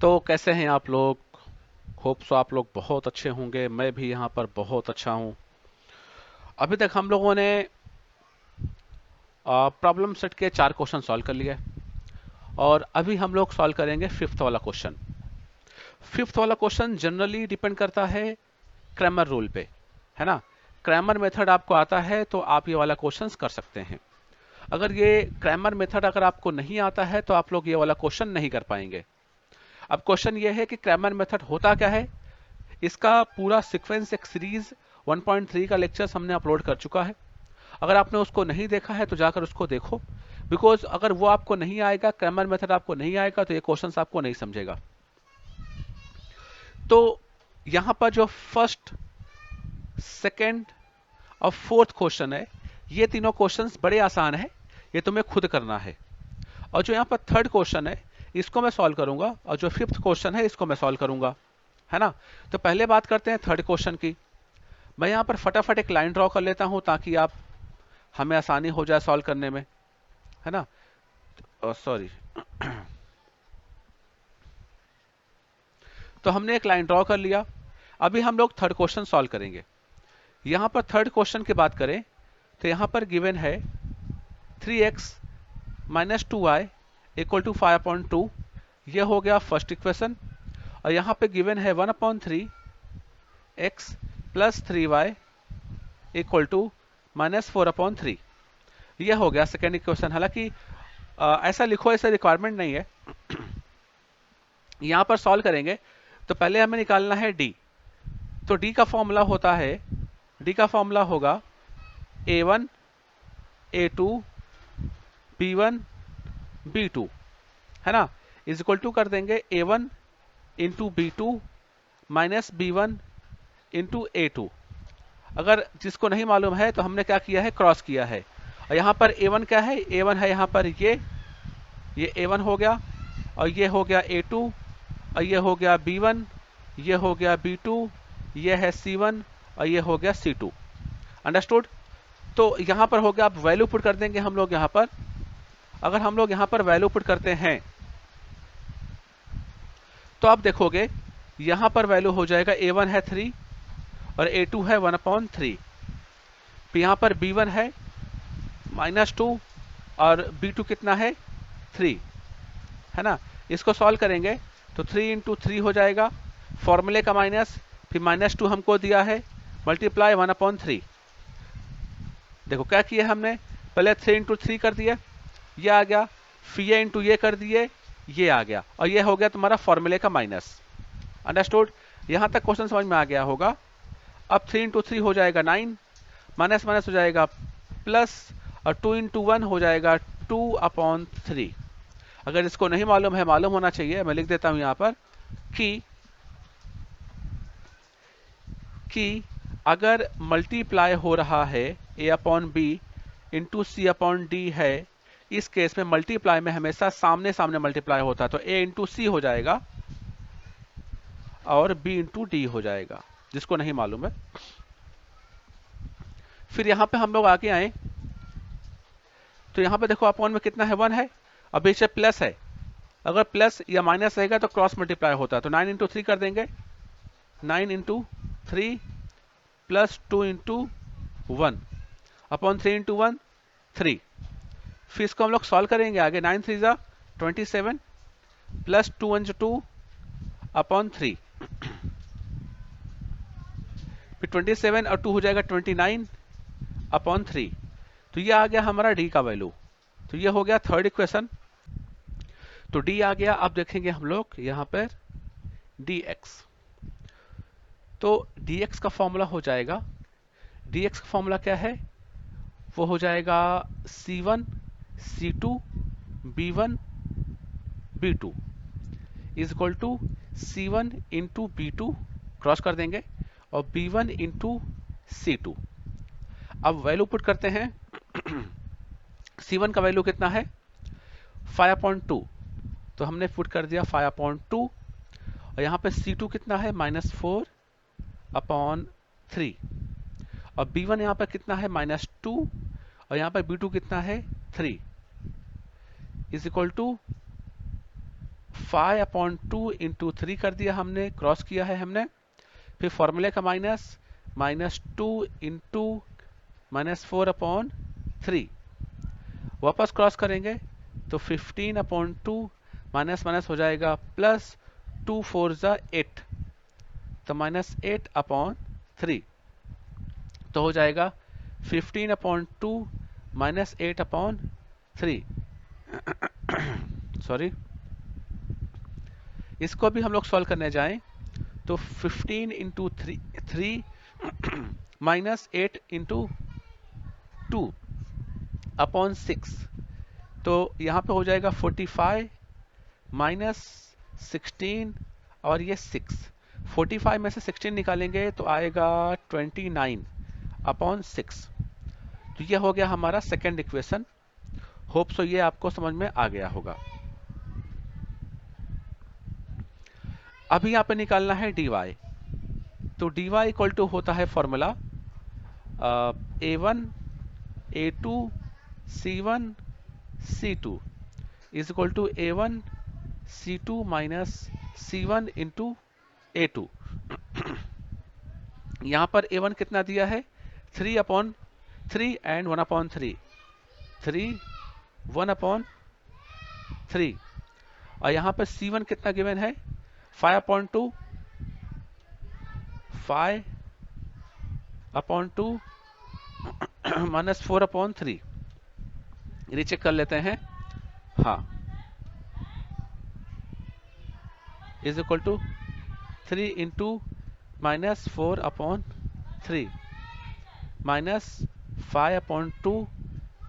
तो कैसे हैं आप लोग? होप सो आप लोग बहुत अच्छे होंगे। मैं भी यहाँ पर बहुत अच्छा हूँ। अभी तक हम लोगों ने प्रॉब्लम सेट के 4 क्वेश्चन सॉल्व कर लिए और अभी हम लोग सॉल्व करेंगे फिफ्थ वाला क्वेश्चन। फिफ्थ वाला क्वेश्चन जनरली डिपेंड करता है क्रैमर रूल पे, है ना। क्रैमर मेथड आपको आता है तो आप ये वाला क्वेश्चन कर सकते हैं। अगर ये क्रैमर मेथड अगर आपको नहीं आता है तो आप लोग ये वाला क्वेश्चन नहीं कर पाएंगे। अब क्वेश्चन ये है कि क्रैमर मेथड होता क्या है। इसका पूरा सीक्वेंस एक सीरीज 1.3 का लेक्चर्स हमने अपलोड कर चुका है। अगर आपने उसको नहीं देखा है तो जाकर उसको देखो, बिकॉज अगर वो आपको नहीं आएगा, क्रैमर मेथड आपको नहीं आएगा, तो ये क्वेश्चंस आपको नहीं समझेगा। तो यहां पर जो फर्स्ट, सेकंड और फोर्थ क्वेश्चन है, ये तीनों क्वेश्चंस बड़े आसान है, ये तुम्हें खुद करना है। और जो यहाँ पर थर्ड क्वेश्चन है, इसको मैं सॉल्व करूंगा, और जो फिफ्थ क्वेश्चन है इसको मैं सॉल्व करूंगा, है ना। तो पहले बात करते हैं थर्ड क्वेश्चन की। मैं यहाँ पर फटाफट एक लाइन ड्रॉ कर लेता हूं ताकि आप हमें आसानी हो जाए सॉल्व करने में, है ना। सॉरी तो हमने एक लाइन ड्रॉ कर लिया। अभी हम लोग थर्ड क्वेश्चन सॉल्व करेंगे। यहां पर थर्ड क्वेश्चन की बात करें तो यहां पर गिवन है 3x minus 2y equal to 5/2। ये हो गया फर्स्ट इक्वेशन। और यहां पे गिवन है 1/3x plus 3y equal to minus 4/3। ये हो गया सेकेंड इक्वेशन। हालांकि ऐसा लिखो, ऐसा रिक्वायरमेंट नहीं है। यहां पर सॉल्व करेंगे तो पहले हमें निकालना है d। तो d का फॉर्मूला होता है, d का फॉर्मूला होगा a1 a2 b1 b2, है ना। इज इक्वल टू कर देंगे a1 into b2 minus b1 into a2। अगर जिसको नहीं मालूम है तो हमने क्या किया है, क्रॉस किया है। और यहाँ पर a1 क्या है, a1 है यहाँ पर ये a1 हो गया, और ये हो गया a2, और ये हो गया b1, ये हो गया b2, ये है c1, और ये हो गया c2। अंडरस्टूड। तो यहाँ पर हो गया, आप वैल्यू पुट कर देंगे हम लोग यहाँ पर। अगर हम लोग यहाँ पर वैल्यू पुट करते हैं तो आप देखोगे यहाँ पर वैल्यू हो जाएगा a1 है 3 और a2 है 1/3। फिर यहाँ पर b1 है -2 और b2 कितना है 3, है ना। इसको सॉल्व करेंगे तो 3 इंटू 3 हो जाएगा, फॉर्मूले का माइनस, फिर -2 हमको दिया है, मल्टीप्लाई 1/3। देखो क्या किया हमने, पहले 3 इंटू 3 कर दिया, ये आ गया, फिर ये इंटू ये कर दिए, ये आ गया, और ये हो गया तुम्हारा फॉर्मूले का माइनस। अंडरस्टूड। यहां तक क्वेश्चन समझ में आ गया होगा। अब 3 इंटू 3 हो जाएगा 9, माइनस माइनस हो जाएगा प्लस, और 2 इंटू 1 हो जाएगा 2/3। अगर इसको नहीं मालूम है, मालूम होना चाहिए, मैं लिख देता हूं यहां पर कि अगर मल्टीप्लाई हो रहा है a/b इंटू c/d है, इस केस में मल्टीप्लाई में हमेशा सामने सामने मल्टीप्लाई होता है, तो a इंटू सी हो जाएगा और b इंटू डी हो जाएगा, जिसको नहीं मालूम है। फिर यहां पे हम लोग आगे आए तो यहां पे देखो अपॉन में कितना है, 1 है, और बीच में प्लस है। अगर प्लस या माइनस रहेगा तो क्रॉस मल्टीप्लाई होता है, तो 9 इंटू 3 कर देंगे, 9 into 3 plus 2 into 1 upon 3 into 1 3। फिर इसको हम लोग सॉल्व करेंगे आगे, 9 3 जा 27 प्लस 2 1 2 अपॉन 3, फिर 27 और 2 हो जाएगा 29 अपॉन 3। तो ये आ गया हमारा डी का वैल्यू। तो ये हो गया थर्ड इक्वेशन। तो डी आ गया। अब देखेंगे हम लोग यहां पर dx। तो dx का फॉर्मूला हो जाएगा, dx का फॉर्मूला क्या है, वो हो जाएगा c1 c2 b1 b2 is equal to c1 into b2, cross कर देंगे, और b1 इंटू c2। अब वैल्यू पुट करते हैं। c1 का वैल्यू कितना है, 5/2, तो हमने पुट कर दिया 5/2। और यहां पे c2 कितना है, -4/3, और b1 यहां पर कितना है, -2, और यहां पर b2 कितना है 3, इज इक्वल टू 5/2 इंटू 3 कर दिया हमने, क्रॉस किया है हमने। फिर फॉर्मूले का -2 इंटू -4/3 वापस क्रॉस करेंगे तो 15/2 माइनस माइनस हो जाएगा प्लस 2 4 8, तो -8/3 तो हो जाएगा 15/2 -8/3 सॉरी। इसको भी हम लोग सॉल्व करने जाएं तो 15 इंटू 3 माइनस 8 इंटू 2/6, तो यहाँ पे हो जाएगा 45 माइनस 16 और ये 6। 45 में से 16 निकालेंगे तो आएगा 29/6। तो ये हो गया हमारा सेकेंड इक्वेशन। होप सो ये आपको समझ में आ गया होगा। अभी यहाँ पे निकालना है dy। तो dy इक्वल टू होता है formula a1 a2 c1 c2 is equal to a1 c2 minus c1 into a2। यहाँ पर a1 कितना दिया है 3/3 एंड 1/3, 3 1/3। और यहाँ पर c1 कितना गिवन है 5/2 5/2 माइनस 4/3। रीचेक कर लेते हैं। हाँ, is equal to 3 into -4/3 minus 5/2,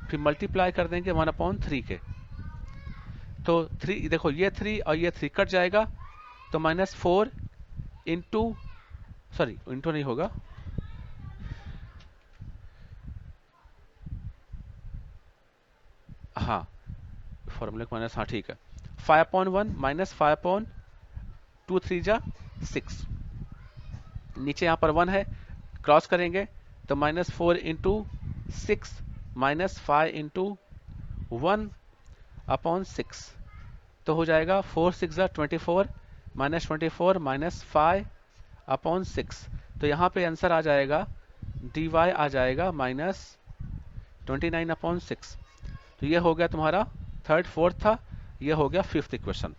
फिर मल्टीप्लाई कर देंगे 1/3 के। तो 3 देखो, ये 3 और ये 3 कट जाएगा, तो -4 इंटू, सॉरी इंटू नहीं होगा, हाँ फॉर्मूले को माइनस, हाँ ठीक है, 5/1 माइनस 5/2 3 जा 6। नीचे यहाँ पर 1 है, क्रॉस करेंगे तो -4 इंटू 6 माइनस 5 इंटू 1/6, तो हो जाएगा 4 6 24 -24 माइनस 5/6। तो यहाँ पे आंसर आ जाएगा dy आ जाएगा -29/6। तो ये हो गया तुम्हारा थर्ड, फोर्थ था, ये हो गया फिफ्थ इक्वेशन।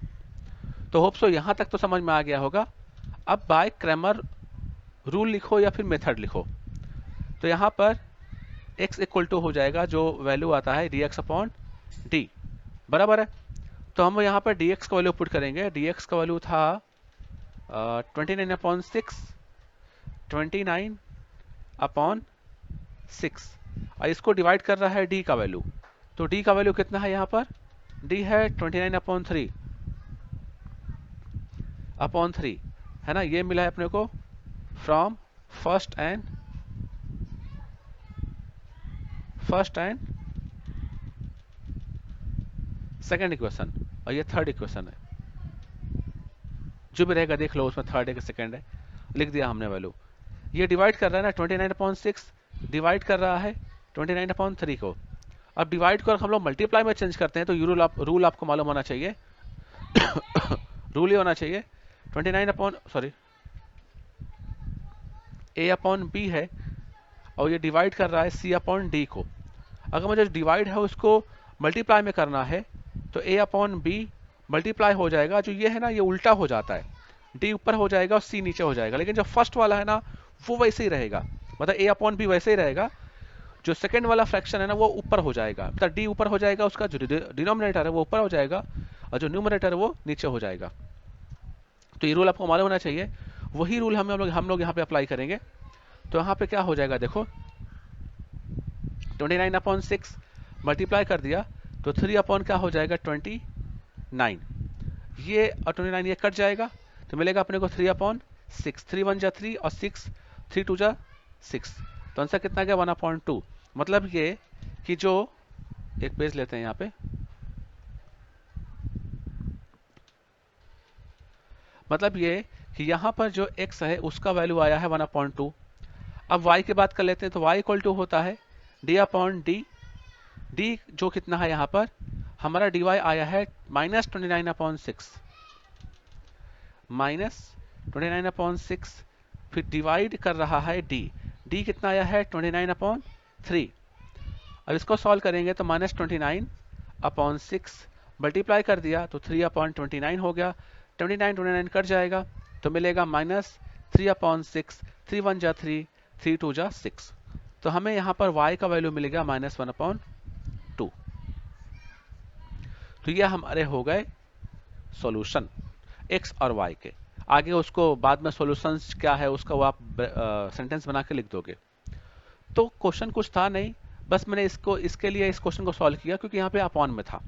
तो होप सो यहाँ तक तो समझ में आ गया होगा। अब बाय क्रैमर रूल लिखो या फिर मेथड लिखो। तो यहाँ पर x इक्वल टू हो जाएगा, जो वैल्यू आता है dx/d, बराबर है। तो हम यहाँ पर dx का वैल्यू पुट करेंगे। dx का वैल्यू था 29/6, 29/6, और इसको डिवाइड कर रहा है d का वैल्यू। तो d का वैल्यू कितना है यहाँ पर, d है 29/3 है ना। ये मिला है अपने को from first and second equation, और ये थर्ड इक्वेशन है। जो भी रहेगा देख लो, उसमें थर्ड है कि सेकेंड है, लिख दिया हमने वैल्यू। ये डिवाइड कर रहा है ना 29/6, डिवाइड कर रहा है 29/3 को। अब डिवाइड को हम लोग मल्टीप्लाई में चेंज करते हैं, तो ये रूल आपको मालूम होना चाहिए। रूल ये होना चाहिए 29 a/b है, और ये डिवाइड कर रहा है c/d को। अगर मुझे डिवाइड है उसको मल्टीप्लाई में करना है, तो a/b मल्टीप्लाई हो जाएगा, जो ये है ना ये उल्टा हो जाता है, d ऊपर हो जाएगा और c नीचे हो जाएगा। लेकिन जो फर्स्ट वाला है ना वो वैसे ही रहेगा, मतलब a/b वैसे ही रहेगा। जो सेकंड वाला फ्रैक्शन है ना वो ऊपर हो जाएगा, मतलब d ऊपर हो जाएगा, उसका जो डिनोमिनेटर है वो ऊपर हो जाएगा, और जो न्यूमरेटर है वो नीचे हो जाएगा। तो ये रूल आपको मालूम होना चाहिए। वही रूल हम लोग यहाँ पे अप्लाई करेंगे। तो यहाँ पे क्या हो जाएगा देखो, 29/6 मल्टीप्लाई कर दिया तो 3 क्या हो जाएगा 29, ये और 29 ये कट जाएगा, तो मिलेगा अपने को 3/6, 3 1 जा 3 और 6 3 2 जा 6, तो आंसर कितना गया 1/2। मतलब ये कि जो एक पेज लेते हैं यहाँ पे, मतलब ये कि यहाँ पर जो x है उसका वैल्यू आया है 1/2। अब y की बात कर लेते हैं, तो y इक्वल टू होता है d/d, d जो कितना है यहाँ पर हमारा dy आया है -29/6, माइनस 29/6, फिर डिवाइड कर रहा है डी कितना आया है 29/3। अब इसको सॉल्व करेंगे तो -29/6 मल्टीप्लाई कर दिया तो 3/29 हो गया। 29 कट जाएगा तो मिलेगा -3/6, 3 1 जा 3, 3 2 जा 6। तो हमें यहाँ पर y का वैल्यू मिलेगा -1/2। तो ये हमारे हो गए सॉल्यूशन x और y के। आगे उसको बाद में सॉल्यूशंस क्या है उसका वो आप सेंटेंस बना के लिख दोगे। तो क्वेश्चन कुछ था नहीं, बस मैंने इसके लिए इस क्वेश्चन को सॉल्व किया क्योंकि यहाँ पे अपॉन में था,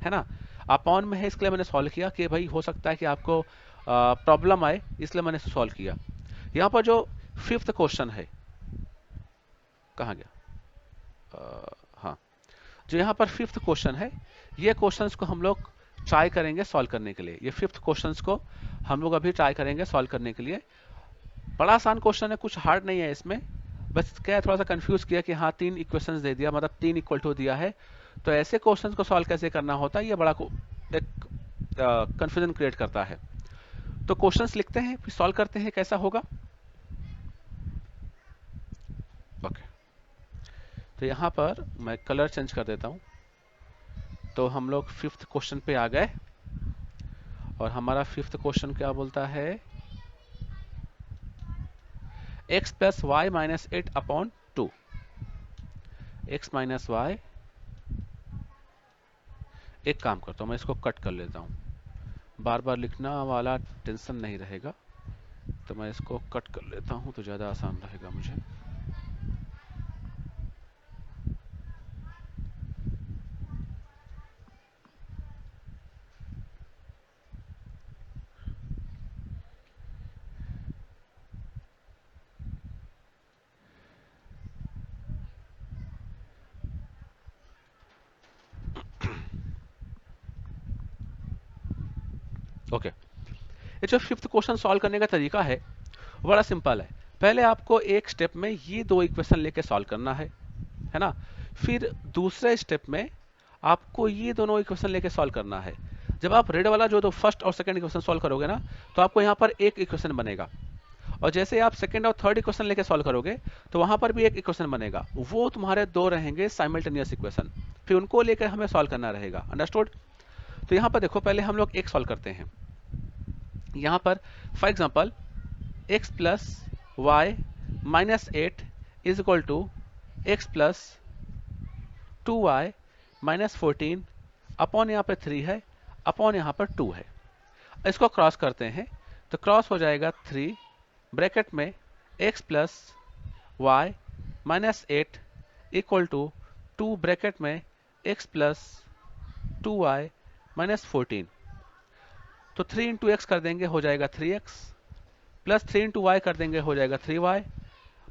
है ना, अपॉन में है इसके लिए मैंने सॉल्व किया कि भाई हो सकता है कि आपको प्रॉब्लम आए, इसलिए मैंने सॉल्व किया। यहाँ पर जो 5th क्वेश्चन है, कहाँ गया, हाँ, जो यहाँ पर 5th क्वेश्चन है, ये क्वेश्चंस को हम लोग ट्राई करेंगे सॉल्व करने के लिए। ये 5th क्वेश्चंस को हम लोग अभी ट्राई करेंगे सॉल्व करने के लिए। बड़ा आसान क्वेश्चन है, कुछ हार्ड नहीं है इसमें, बस क्या थोड़ा सा कंफ्यूज किया कि हाँ 3 इक्वेशंस दे दिया, मतलब 3 इक्वल टू दिया है, तो ऐसे क्वेश्चंस को सॉल्व कैसे करना होता है, ये बड़ा एक कंफ्यूजन क्रिएट करता है। तो क्वेश्चंस लिखते हैं फिर सॉल्व करते हैं कैसा होगा। ओके, तो यहाँ पर मैं कलर चेंज कर देता हूँ। तो हम लोग 5th क्वेश्चन पे आ गए और हमारा 5th क्वेश्चन क्या बोलता है, x + y - 8/2। x - y, एक काम करता हूँ मैं इसको कट कर लेता हूँ, बार बार लिखना वाला टेंशन नहीं रहेगा, तो मैं इसको कट कर लेता हूँ तो ज़्यादा आसान रहेगा मुझे। ओके, ये जो 5th क्वेश्चन सॉल्व करने का तरीका है बड़ा सिंपल है। पहले आपको एक स्टेप में ये 2 इक्वेशन लेके सॉल्व करना है ना, फिर दूसरे स्टेप में आपको ये दोनों इक्वेशन लेके सॉल्व करना है। जब आप रेड वाला जो तो फर्स्ट और सेकंड इक्वेशन सॉल्व करोगे ना, तो आपको यहाँ पर एक इक्वेशन बनेगा, और जैसे आप सेकंड और थर्ड इक्वेशन लेके सॉल्व करोगे तो वहां पर भी एक इक्वेशन बनेगा, वो तुम्हारे 2 रहेंगे साइमल्टेनियस इक्वेशन, फिर उनको लेकर हमें सॉल्व करना रहेगा। अंडरस्टूड? तो यहाँ पर देखो, पहले हम लोग एक सॉल्व करते हैं। यहाँ पर for example x + y - 8 = x + 2y - 14 upon यहाँ पर 3 है, अपॉन यहाँ पर 2 है। इसको क्रॉस करते हैं तो क्रॉस हो जाएगा 3 ब्रैकेट में x + y - 8 = 2 ब्रैकेट में x + 2y - 14। तो 3 × x कर देंगे हो जाएगा 3x, प्लस 3 × y कर देंगे हो जाएगा 3y,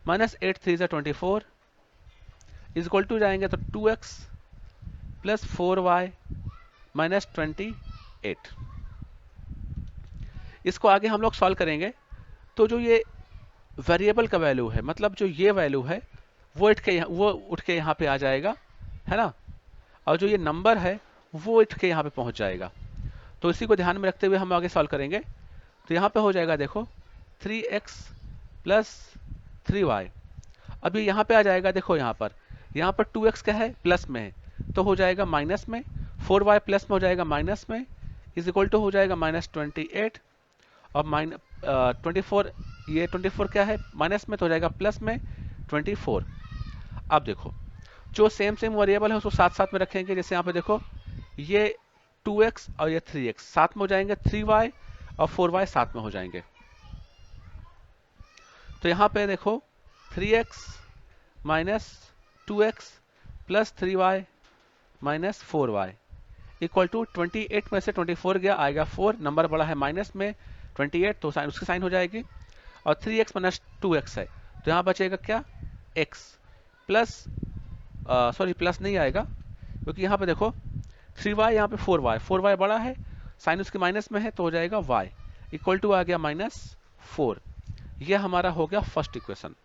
-8 3 = 24 इक्वल टू जाएंगे तो 2x प्लस 4y - 28। इसको आगे हम लोग सॉल्व करेंगे तो जो ये वेरिएबल का वैल्यू है, मतलब जो ये वैल्यू है वो उठ के यहाँ पे आ जाएगा, है ना, और जो ये नंबर है वो उठ के यहाँ पे पहुँच जाएगा। तो इसी को ध्यान में रखते हुए हम आगे सॉल्व करेंगे। तो यहाँ पे हो जाएगा देखो 3x + 3y। अभी यहाँ पे आ जाएगा, देखो यहाँ पर 2x क्या है, प्लस में है, तो हो जाएगा माइनस में, 4y प्लस में हो जाएगा माइनस में, इज इक्वल टू हो जाएगा -28, और 24, ये 24 क्या है माइनस में, तो हो जाएगा प्लस में 24। अब देखो जो सेम वेरिएबल है उसको साथ साथ में रखेंगे। जैसे यहाँ पे देखो ये 2x और ये 3x साथ में हो जाएंगे, 3y और 4y साथ में हो जाएंगे। तो यहाँ पे देखो 3x - 2x + 3y - 4y equal to 28 में से 24 गया, आएगा 4, नंबर बड़ा है माइनस में 28, तो साइन उसकी साइन हो जाएगी, और 3x - 2x है, तो यहाँ बचेगा क्या x प्लस, सॉरी प्लस नहीं आएगा क्योंकि यहाँ पे देखो 3y, यहाँ पे 4y बड़ा है, साइन उसके माइनस में है, तो हो जाएगा y इक्वल टू आ गया -4। यह हमारा हो गया फर्स्ट इक्वेशन।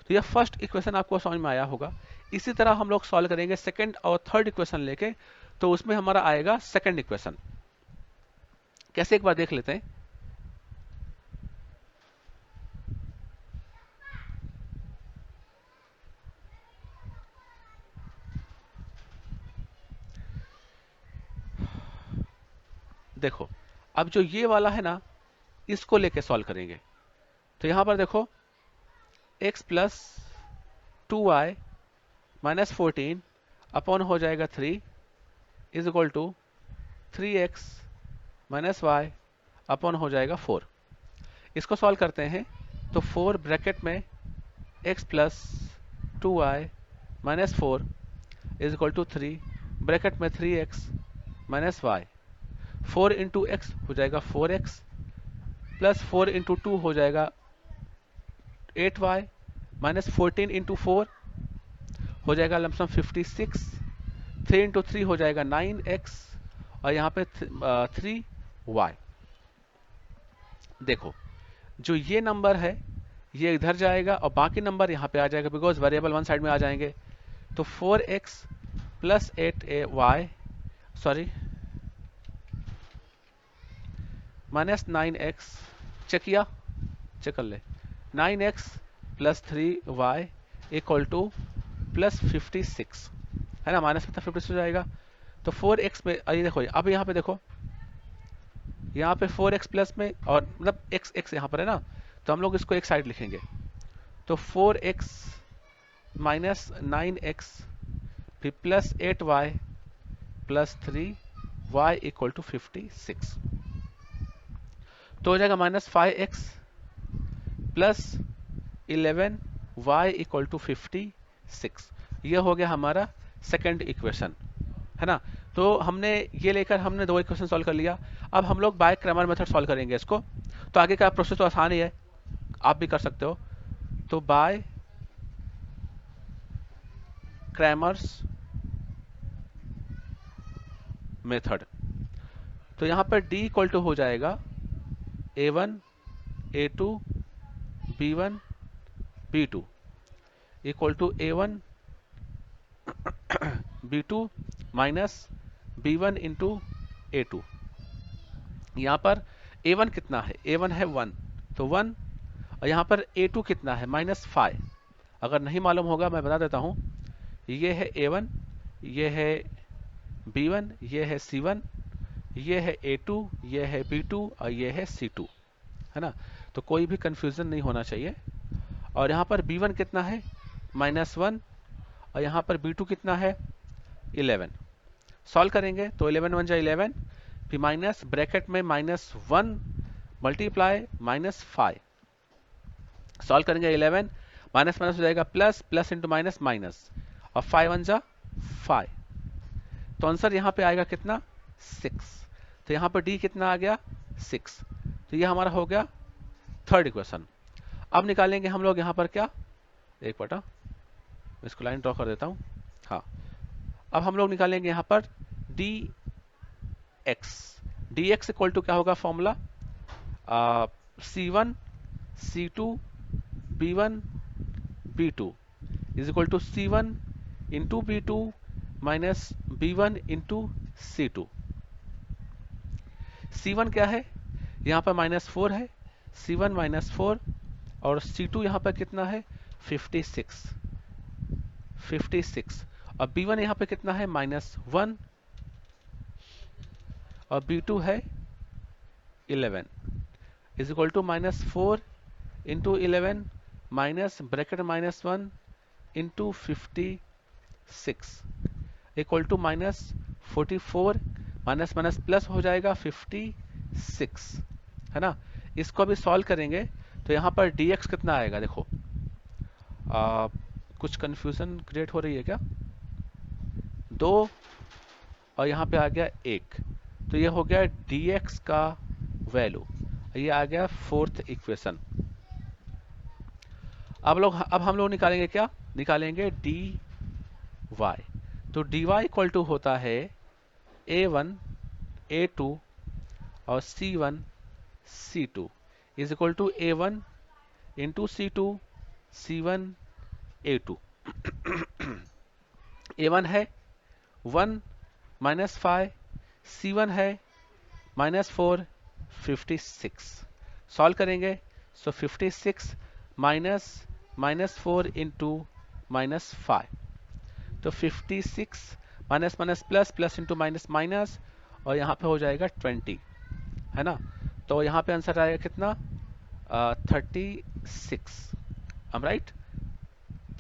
तो यह फर्स्ट इक्वेशन आपको समझ में आया होगा। इसी तरह हम लोग सॉल्व करेंगे सेकंड और थर्ड इक्वेशन लेके, तो उसमें हमारा आएगा सेकंड इक्वेशन। कैसे, एक बार देख लेते हैं। देखो अब जो ये वाला है ना, इसको लेके सॉल्व करेंगे। तो यहां पर देखो x plus 2y minus 14 upon हो जाएगा 3 is equal to 3x minus y upon हो जाएगा 4। इसको सॉल्व करते हैं तो 4 ब्रैकेट में x plus 2y minus 4 is equal to 3 bracket में 3x minus Y, 4 into x हो जाएगा 4x प्लस 4 इंटू 2 हो जाएगा 8y माइनस 14 इंटू 4 हो जाएगा लमसम 56, 3 इंटू 3 हो जाएगा 9x और यहाँ पे 3y। देखो जो ये नंबर है ये इधर जाएगा और बाकी नंबर यहाँ पे आ जाएगा, बिकॉज वेरिएबल वन साइड में आ जाएंगे। तो 4x plus 8y sorry minus 9x, check कर ले, 9x plus 3y equal two plus 56 है ना, माइनस में 56 हो जाएगा। तो 4x में ये देखो, अब यहाँ पे देखो, यहाँ पे 4x प्लस में और मतलब x यहाँ पर है ना, तो हम लोग इसको एक साइड लिखेंगे। तो 4x माइनस 9x फिर plus 8y plus 3y equal to 56, तो हो जाएगा minus 5x plus 11y equal to 56। ये हो गया हमारा सेकंड इक्वेशन, है ना। तो हमने ये लेकर हमने दो इक्वेशन सॉल्व कर लिया। अब हम लोग बाय क्रैमर मेथड सॉल्व करेंगे इसको। तो आगे का प्रोसेस तो आसान ही है, आप भी कर सकते हो। तो बाय क्रैमर्स मेथड, तो यहां पर d इक्वल टू हो जाएगा a1 a2 b1 b2 equal to a1 b2 minus b1 into a2। यहाँ पर a1 कितना है, a1 है 1, तो 1, और यहाँ पर a2 कितना है माइनस 5। अगर नहीं मालूम होगा मैं बता देता हूँ, ये है a1, ये है b1, ये है c1, ये है a2, ये है b2 और ये है c2, है ना। तो कोई भी कंफ्यूजन नहीं होना चाहिए। और यहाँ पर b1 कितना है माइनस 1 और यहाँ पर b2 कितना है 11। सॉल्व करेंगे तो 11 1 जा 11, फिर माइनस ब्रैकेट में माइनस 1 मल्टीप्लाई माइनस 5। सॉल्व करेंगे 11 माइनस माइनस हो जाएगा plus, plus into minus minus, और 5 1 जा 5। तो आंसर यहाँ पे आएगा कितना 6। तो यहाँ पर d कितना आ गया 6। तो ये हमारा हो गया थर्ड इक्वेशन। अब निकालेंगे हम लोग यहाँ पर क्या, एक बटा, इसको लाइन ड्रॉ कर देता हूँ। हाँ, अब हम लोग निकालेंगे यहाँ पर dx। dx इक्वल टू क्या होगा formula, c1 c2 b1 b2 is equal to c1 into b2 minus b1 into c2। c1 क्या है, यहाँ पर माइनस 4 है, c1 माइनस 4, और c2 यहाँ पर कितना है 56, और b1 यहाँ पे कितना है माइनस 1, और b2 है 11 is equal to minus 4 into 11 minus bracket minus 1 into 56 equal to minus 44, minus minus plus हो जाएगा 56, है ना। इसको भी सॉल्व करेंगे तो यहाँ पर dx कितना आएगा, देखो कुछ कंफ्यूजन क्रिएट हो रही है क्या, 2 और यहाँ पे आ गया 1, तो ये हो गया dx का वैल्यू, ये आ गया फोर्थ इक्वेशन। अब हम लोग निकालेंगे क्या, निकालेंगे dy। तो dy इक्वल टू होता है a1 a2 और c1 c2 is equal to a1 into c2 c1 a2। a1 है 1 माइनस 5, c1 है माइनस 4 56। सॉल्व करेंगे सो 56 माइनस माइनस 4 इंटू माइनस 5, तो 56 minus minus plus, plus into minus minus, और यहाँ पे हो जाएगा 20। है ना। तो यहाँ पे आंसर आएगा कितना, 36, I'm राइट,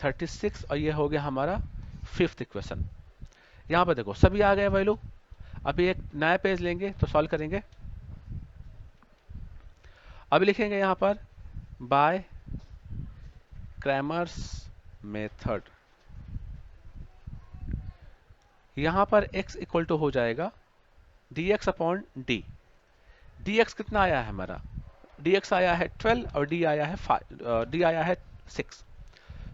36, और ये हो गया हमारा 5th इक्वेशन। यहाँ पे देखो सभी आ गए वैल्यू। अभी एक नया पेज लेंगे तो सॉल्व करेंगे। अभी लिखेंगे यहाँ पर बाय क्रैमर्स मेथड। यहाँ पर x इक्वल टू हो जाएगा dx अपॉन डी। dx कितना आया है हमारा, dx आया है 12 और d आया है 5, d आया है 6।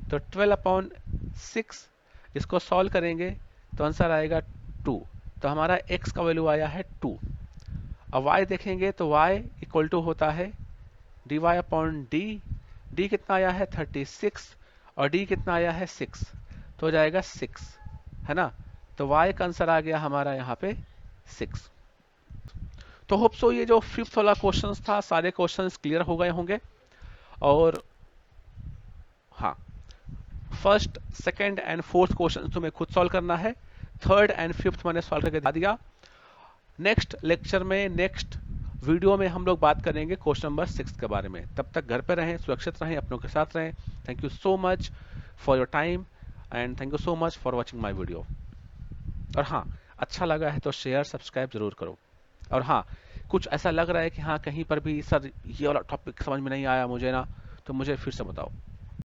तो 12 अपॉन 6 इसको सॉल्व करेंगे तो आंसर आएगा 2। तो हमारा x का वैल्यू आया है 2। अब y देखेंगे तो y इक्वल टू होता है dy अपॉन डी। डी कितना आया है 36 और d कितना आया है 6, तो हो जाएगा 6, है ना। तो y का आंसर आ गया हमारा यहाँ पे 6। तो होप सो ये जो 5th वाला क्वेश्चंस था सारे क्वेश्चंस क्लियर हो गए होंगे। और हाँ, 1st, 2nd and 4th question तुम्हें खुद सॉल्व करना है। 3rd एंड 5th मैंने सॉल्व करके बता दिया। नेक्स्ट लेक्चर में, नेक्स्ट वीडियो में हम लोग बात करेंगे क्वेश्चन नंबर 6 के बारे में। तब तक घर पे रहें, सुरक्षित रहें, अपनों के साथ रहें। Thank you so much for your time and thank you so much for watching my video. और हाँ, अच्छा लगा है तो शेयर सब्सक्राइब जरूर करो। और हाँ, कुछ ऐसा लग रहा है कि हाँ कहीं पर भी सर ये वाला टॉपिक समझ में नहीं आया मुझे ना, तो मुझे फिर से बताओ।